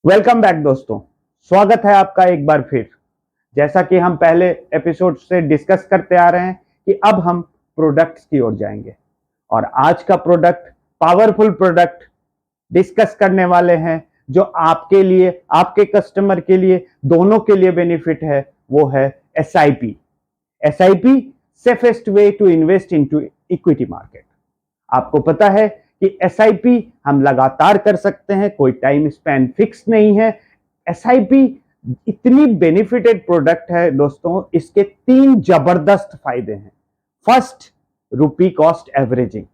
Welcome back दोस्तों। स्वागत है आपका एक बार फिर। जैसा कि हम पहले एपिसोड से डिस्कस करते आ रहे हैं कि अब हम प्रोडक्ट्स की ओर जाएंगे और आज का प्रोडक्ट पावरफुल प्रोडक्ट डिस्कस करने वाले हैं जो आपके लिए, आपके कस्टमर के लिए, दोनों के लिए बेनिफिट है। वो है SIP. SIP safest way to invest into equity market. आपको पता है कि एसआईपी हम लगातार कर सकते हैं, कोई टाइम स्पैन फिक्स नहीं है। एसआईपी इतनी बेनिफिटेड प्रोडक्ट है दोस्तों, इसके 3 जबरदस्त फायदे हैं। फर्स्ट, रुपी कॉस्ट एवरेजिंग,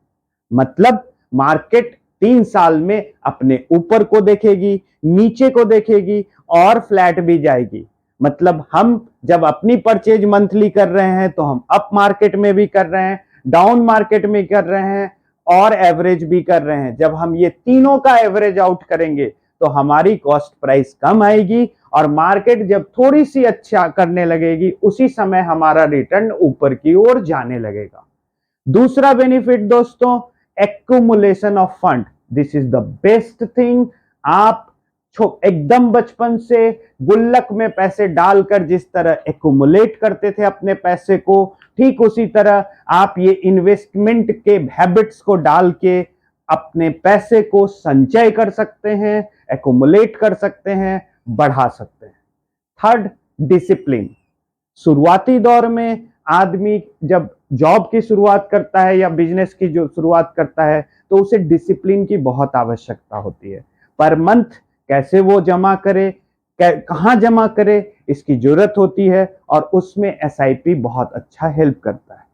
मतलब मार्केट 3 साल में अपने ऊपर को देखेगी, नीचे को देखेगी और फ्लैट भी जाएगी। मतलब हम जब अपनी परचेज मंथली कर रहे हैं तो हम अप मार्केट में भी कर रहे हैं, डाउन मार्केट में कर रहे हैं और एवरेज भी कर रहे हैं। जब हम ये तीनों का एवरेज आउट करेंगे तो हमारी कॉस्ट प्राइस कम आएगी और मार्केट जब थोड़ी सी अच्छा करने लगेगी उसी समय हमारा रिटर्न ऊपर की ओर जाने लगेगा। दूसरा बेनिफिट दोस्तों, accumulation of fund. This is the best thing. आप एकदम बचपन से गुल्लक में पैसे डालकर जिस तरह एक्यूमुलेट करते थे अपने पैसे को, ठीक उसी तरह आप ये इन्वेस्टमेंट के हैबिट्स को डाल के अपने पैसे को संचय कर सकते हैं, एक्यूमुलेट कर सकते हैं, बढ़ा सकते हैं। Third, discipline. शुरुआती दौर में आदमी जब जॉब की शुरुआत करता है या बिजनेस की जो शुरुआत करता है तो उसे डिसिप्लिन की बहुत आवश्यकता होती है। पर मंथ कैसे वो जमा करे, कहां जमा करे, इसकी जरूरत होती है और उसमें एसआईपी बहुत अच्छा हेल्प करता है।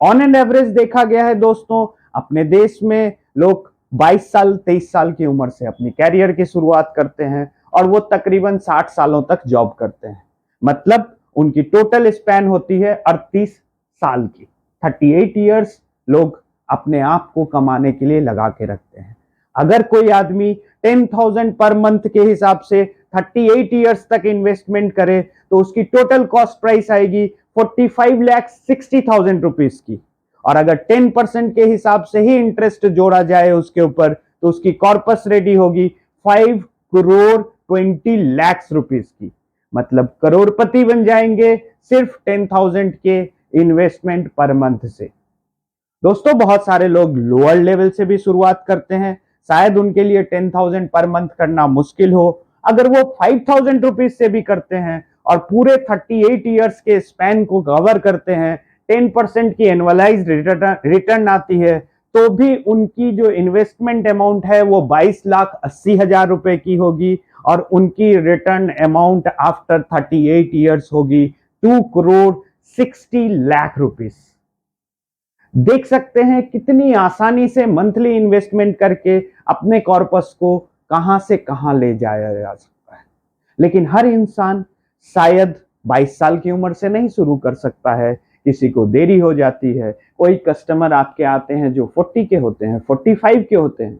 ऑन एंड एवरेज देखा गया है दोस्तों, अपने देश में लोग 22 साल 23 साल की उम्र से अपनी कैरियर की शुरुआत करते हैं और वो तकरीबन 60 सालों तक जॉब करते हैं। मतलब उनकी टोटल स्पैन होती है 38 साल की। 38 ईयर्स लोग अपने आप को कमाने के लिए लगा के रखते हैं। अगर कोई आदमी 10,000 पर मंथ के हिसाब से 38 ईयर्स तक इन्वेस्टमेंट करे तो उसकी टोटल कॉस्ट प्राइस आएगी 45,60,000 रुपीज की। और अगर 10% के हिसाब से ही इंटरेस्ट जोड़ा जाए उसके ऊपर तो उसकी कॉर्पस रेडी होगी 5,20,00,000 रुपीज की। मतलब करोड़पति बन जाएंगे सिर्फ 10,000 के इन्वेस्टमेंट पर मंथ से। दोस्तों बहुत सारे लोग लोअर लेवल से भी शुरुआत करते हैं, शायद उनके लिए 10,000 पर मंथ करना मुश्किल हो। अगर वो 5,000 रुपीज से भी करते हैं और पूरे 38 ईयर्स के स्पैन को कवर करते हैं, 10% की एनुअलाइज्ड रिटर्न आती है, तो भी उनकी जो इन्वेस्टमेंट अमाउंट है वो 22,80,000 रुपए की होगी और उनकी रिटर्न अमाउंट आफ्टर 38 ईयर्स होगी 2,60,00,000 रुपीज। देख सकते हैं कितनी आसानी से मंथली इन्वेस्टमेंट करके अपने कॉर्पस को कहां से कहां ले जाया जा सकता है। लेकिन हर इंसान शायद 22 साल की उम्र से नहीं शुरू कर सकता है, किसी को देरी हो जाती है। कोई कस्टमर आपके आते हैं जो 40 के होते हैं, 45 के होते हैं।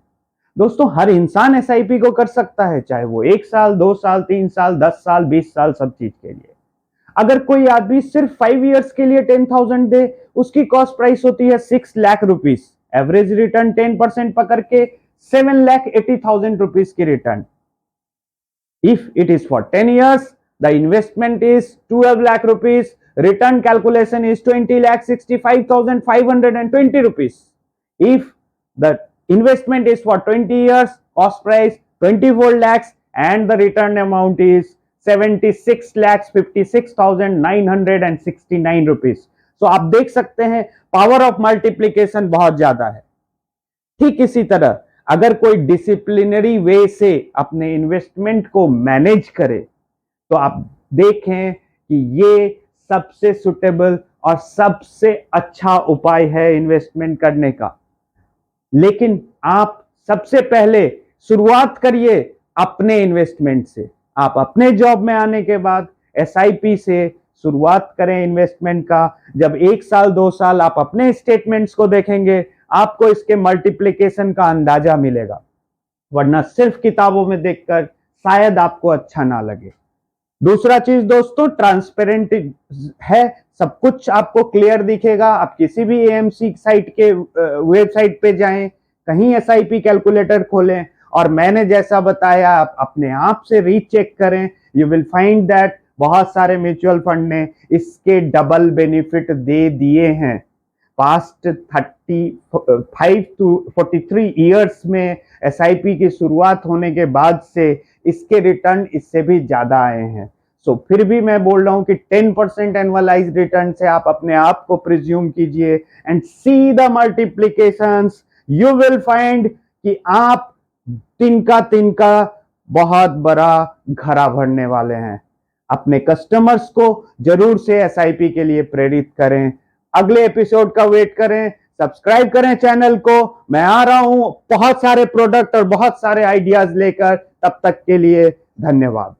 दोस्तों हर इंसान एसआईपी को कर सकता है, चाहे वो 1 साल, 2 साल, 3 साल, 10 साल, 20 साल, सब चीज के लिए। अगर कोई आदमी सिर्फ 5 ईयर्स के लिए 10,000 दे, उसकी कॉस्ट प्राइस होती है 6,00,000 रुपीज। एवरेज रिटर्न 10% पकड़ के 7,80,000 रुपीज की return. If it is for 10 years, the investment is 12 lakh rupees. Return calculation is 20 lakh 65,520 rupees. If the investment is for 20 years, cost price 24 lakhs and the return amount is 76 lakhs 56,969 rupees. So आप देख सकते हैं power of multiplication बहुत ज्यादा है। ठीक इसी तरह अगर कोई डिसिप्लिनरी वे से अपने इन्वेस्टमेंट को मैनेज करे तो आप देखें कि ये सबसे सुटेबल और सबसे अच्छा उपाय है इन्वेस्टमेंट करने का। लेकिन आप सबसे पहले शुरुआत करिए अपने इन्वेस्टमेंट से। आप अपने जॉब में आने के बाद एसआईपी से शुरुआत करें इन्वेस्टमेंट का। जब 1 साल 2 साल आप अपने स्टेटमेंट्स को देखेंगे आपको इसके मल्टीप्लिकेशन का अंदाजा मिलेगा, वरना सिर्फ किताबों में देखकर शायद आपको अच्छा ना लगे। दूसरा चीज दोस्तों, ट्रांसपेरेंट है, सब कुछ आपको क्लियर दिखेगा। आप किसी भी एएमसी साइट के वेबसाइट पे जाएं, कहीं एसआईपी कैलकुलेटर खोलें और मैंने जैसा बताया आप अपने आप से रीचेक करें, यू विल फाइंड दैट बहुत सारे म्यूचुअल फंड ने इसके डबल बेनिफिट दे दिए हैं। पास्ट 35 टू 43 ईयर्स में एसआईपी की शुरुआत होने के बाद से इसके रिटर्न इससे भी ज्यादा आए हैं। सो फिर भी मैं बोल रहा हूं कि 10% एनुअलाइज्ड रिटर्न से आप अपने आप को प्रिज्यूम कीजिए and see the multiplications, you will find कि आप तिनका बहुत बड़ा घड़ा भरने वाले हैं। अपने कस्टमर्स को जरूर से एसआईपी के लिए प्रेरित करें। अगले एपिसोड का वेट करें, सब्सक्राइब करें चैनल को। मैं आ रहा हूं बहुत सारे प्रोडक्ट और बहुत सारे आइडियाज लेकर। तब तक के लिए धन्यवाद।